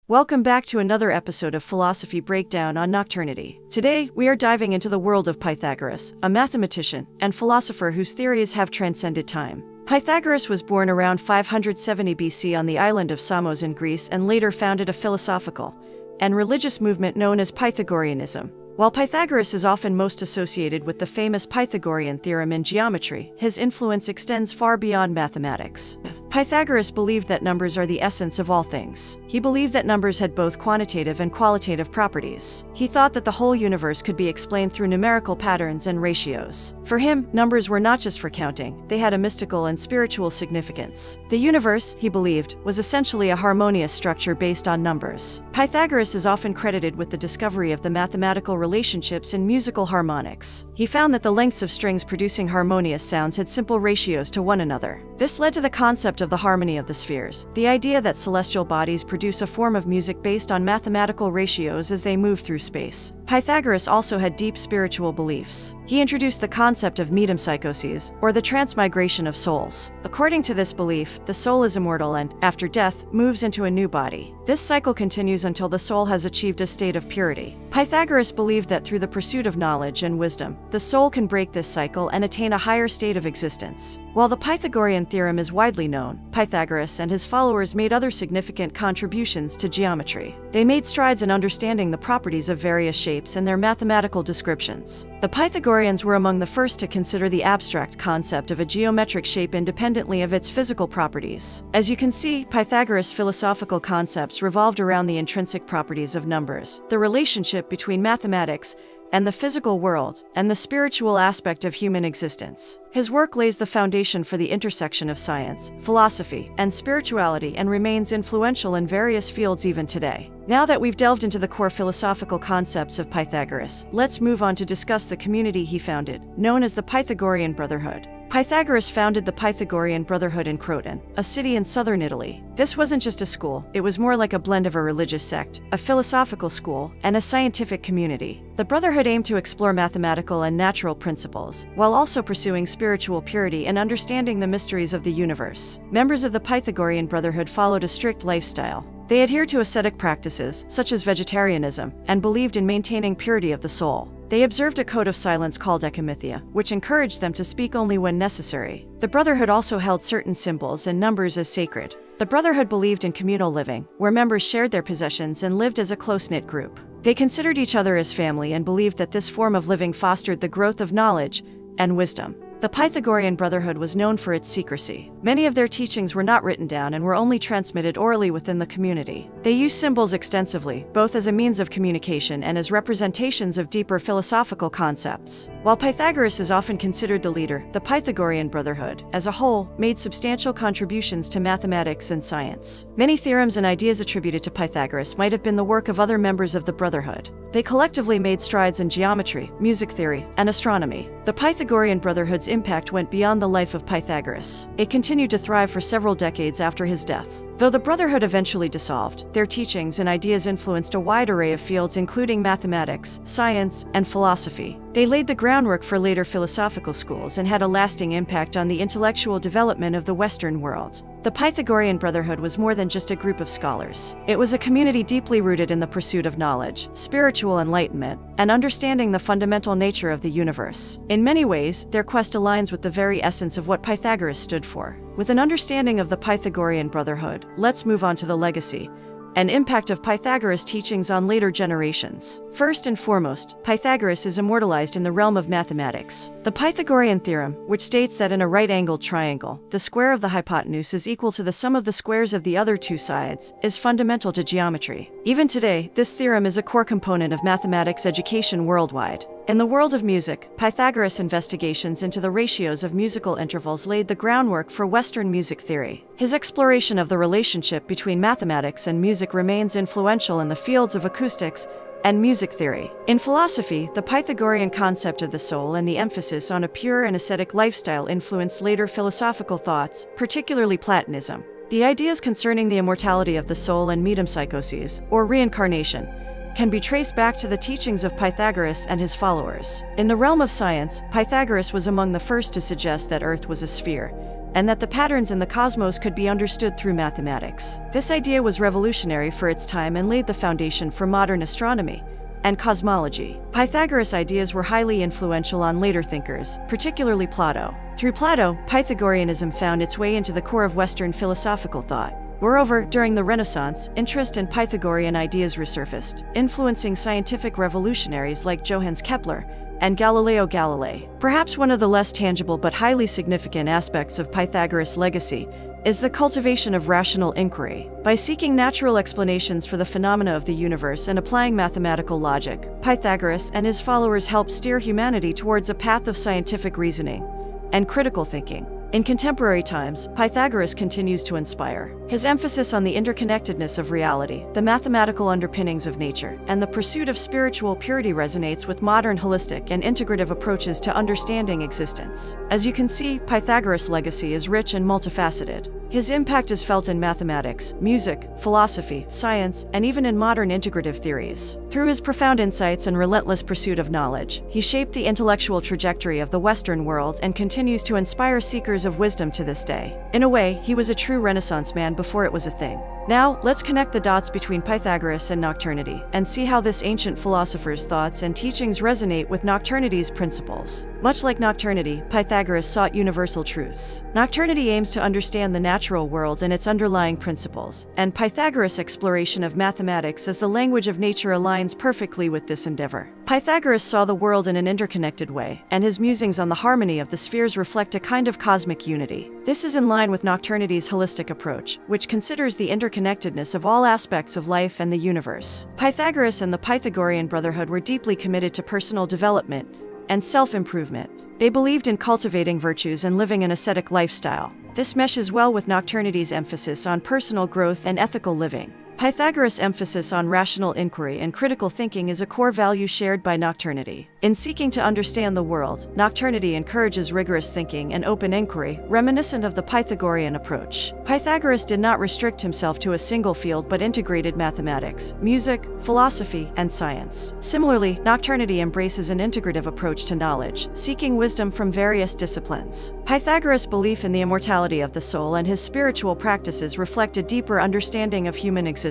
Welcome back to another episode of Philosophy Breakdown on Nocturnity. Today, we are diving into the world of Pythagoras, a mathematician and philosopher whose theories have transcended time. Pythagoras was born around 570 BC on the island of Samos in Greece and later founded a philosophical and religious movement known as Pythagoreanism. While Pythagoras is often most associated with the famous Pythagorean theorem in geometry, his influence extends far beyond mathematics. Pythagoras believed that numbers are the essence of all things. He believed that numbers had both quantitative and qualitative properties. He thought that the whole universe could be explained through numerical patterns and ratios. For him, numbers were not just for counting, they had a mystical and spiritual significance. The universe, he believed, was essentially a harmonious structure based on numbers. Pythagoras is often credited with the discovery of the mathematical relationships in musical harmonics. He found that the lengths of strings producing harmonious sounds had simple ratios to one another. This led to the concept of the harmony of the spheres, the idea that celestial bodies produce a form of music based on mathematical ratios as they move through space. Pythagoras also had deep spiritual beliefs. He introduced the concept of metempsychoses, or the transmigration of souls. According to this belief, the soul is immortal and, after death, moves into a new body. This cycle continues until the soul has achieved a state of purity. Pythagoras believed that through the pursuit of knowledge and wisdom, the soul can break this cycle and attain a higher state of existence. While the Pythagorean theorem is widely known, Pythagoras and his followers made other significant contributions to geometry. They made strides in understanding the properties of various shapes and their mathematical descriptions. The Pythagoreans were among the first to consider the abstract concept of a geometric shape independently of its physical properties. As you can see, Pythagoras' philosophical concepts revolved around the intrinsic properties of numbers, the relationship between mathematics and the physical world, and the spiritual aspect of human existence. His work lays the foundation for the intersection of science, philosophy, and spirituality and remains influential in various fields even today. Now that we've delved into the core philosophical concepts of Pythagoras, let's move on to discuss the community he founded, known as the Pythagorean Brotherhood. Pythagoras founded the Pythagorean Brotherhood in Croton, a city in southern Italy. This wasn't just a school, it was more like a blend of a religious sect, a philosophical school, and a scientific community. The Brotherhood aimed to explore mathematical and natural principles, while also pursuing spiritual purity and understanding the mysteries of the universe. Members of the Pythagorean Brotherhood followed a strict lifestyle. They adhered to ascetic practices, such as vegetarianism, and believed in maintaining purity of the soul. They observed a code of silence called ecomythia, which encouraged them to speak only when necessary. The Brotherhood also held certain symbols and numbers as sacred. The Brotherhood believed in communal living, where members shared their possessions and lived as a close-knit group. They considered each other as family and believed that this form of living fostered the growth of knowledge and wisdom. The Pythagorean Brotherhood was known for its secrecy. Many of their teachings were not written down and were only transmitted orally within the community. They used symbols extensively, both as a means of communication and as representations of deeper philosophical concepts. While Pythagoras is often considered the leader, the Pythagorean Brotherhood, as a whole, made substantial contributions to mathematics and science. Many theorems and ideas attributed to Pythagoras might have been the work of other members of the Brotherhood. They collectively made strides in geometry, music theory, and astronomy. The Pythagorean Brotherhood's impact went beyond the life of Pythagoras. It continued to thrive for several decades after his death. Though the Brotherhood eventually dissolved, their teachings and ideas influenced a wide array of fields including mathematics, science, and philosophy. They laid the groundwork for later philosophical schools and had a lasting impact on the intellectual development of the Western world. The Pythagorean Brotherhood was more than just a group of scholars. It was a community deeply rooted in the pursuit of knowledge, spiritual enlightenment, and understanding the fundamental nature of the universe. In many ways, their quest aligns with the very essence of what Pythagoras stood for. With an understanding of the Pythagorean Brotherhood, let's move on to the legacy and impact of Pythagoras' teachings on later generations. First and foremost, Pythagoras is immortalized in the realm of mathematics. The Pythagorean theorem, which states that in a right-angled triangle, the square of the hypotenuse is equal to the sum of the squares of the other two sides, is fundamental to geometry. Even today, this theorem is a core component of mathematics education worldwide. In the world of music, Pythagoras' investigations into the ratios of musical intervals laid the groundwork for Western music theory. His exploration of the relationship between mathematics and music remains influential in the fields of acoustics and music theory. In philosophy, the Pythagorean concept of the soul and the emphasis on a pure and ascetic lifestyle influenced later philosophical thoughts, particularly Platonism. The ideas concerning the immortality of the soul and metempsychoses, or reincarnation, can be traced back to the teachings of Pythagoras and his followers. In the realm of science, Pythagoras was among the first to suggest that Earth was a sphere, and that the patterns in the cosmos could be understood through mathematics. This idea was revolutionary for its time and laid the foundation for modern astronomy and cosmology. Pythagoras' ideas were highly influential on later thinkers, particularly Plato. Through Plato, Pythagoreanism found its way into the core of Western philosophical thought. Moreover, during the Renaissance, interest in Pythagorean ideas resurfaced, influencing scientific revolutionaries like Johannes Kepler and Galileo Galilei. Perhaps one of the less tangible but highly significant aspects of Pythagoras' legacy is the cultivation of rational inquiry. By seeking natural explanations for the phenomena of the universe and applying mathematical logic, Pythagoras and his followers helped steer humanity towards a path of scientific reasoning and critical thinking. In contemporary times, Pythagoras continues to inspire. His emphasis on the interconnectedness of reality, the mathematical underpinnings of nature, and the pursuit of spiritual purity resonates with modern holistic and integrative approaches to understanding existence. As you can see, Pythagoras' legacy is rich and multifaceted. His impact is felt in mathematics, music, philosophy, science, and even in modern integrative theories. Through his profound insights and relentless pursuit of knowledge, he shaped the intellectual trajectory of the Western world and continues to inspire seekers of wisdom to this day. In a way, he was a true Renaissance man before it was a thing. Now, let's connect the dots between Pythagoras and nocturnity and see how this ancient philosopher's thoughts and teachings resonate with nocturnity's principles. Much like nocturnity, Pythagoras sought universal truths. Nocturnity aims to understand the natural world and its underlying principles, and Pythagoras' exploration of mathematics as the language of nature aligns perfectly with this endeavor. Pythagoras saw the world in an interconnected way, and his musings on the harmony of the spheres reflect a kind of cosmic unity. This is in line with nocturnity's holistic approach, which considers the interconnectedness of all aspects of life and the universe. Pythagoras and the Pythagorean Brotherhood were deeply committed to personal development and self-improvement. They believed in cultivating virtues and living an ascetic lifestyle. This meshes well with nocturnity's emphasis on personal growth and ethical living. Pythagoras' emphasis on rational inquiry and critical thinking is a core value shared by nocturnity. In seeking to understand the world, nocturnity encourages rigorous thinking and open inquiry, reminiscent of the Pythagorean approach. Pythagoras did not restrict himself to a single field but integrated mathematics, music, philosophy, and science. Similarly, nocturnity embraces an integrative approach to knowledge, seeking wisdom from various disciplines. Pythagoras' belief in the immortality of the soul and his spiritual practices reflect a deeper understanding of human existence.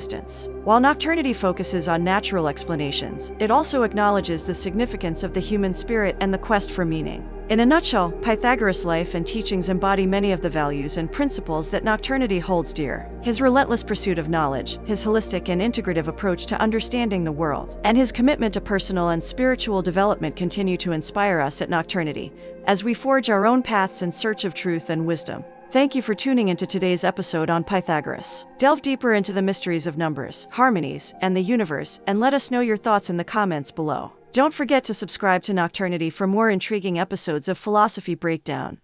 While nocturnity focuses on natural explanations, it also acknowledges the significance of the human spirit and the quest for meaning. In a nutshell, Pythagoras' life and teachings embody many of the values and principles that nocturnity holds dear. His relentless pursuit of knowledge, his holistic and integrative approach to understanding the world, and his commitment to personal and spiritual development continue to inspire us at Nocturnity as we forge our own paths in search of truth and wisdom. Thank you for tuning into today's episode on Pythagoras. Delve deeper into the mysteries of numbers, harmonies, and the universe, and let us know your thoughts in the comments below. Don't forget to subscribe to Nocturnity for more intriguing episodes of Philosophy Breakdown.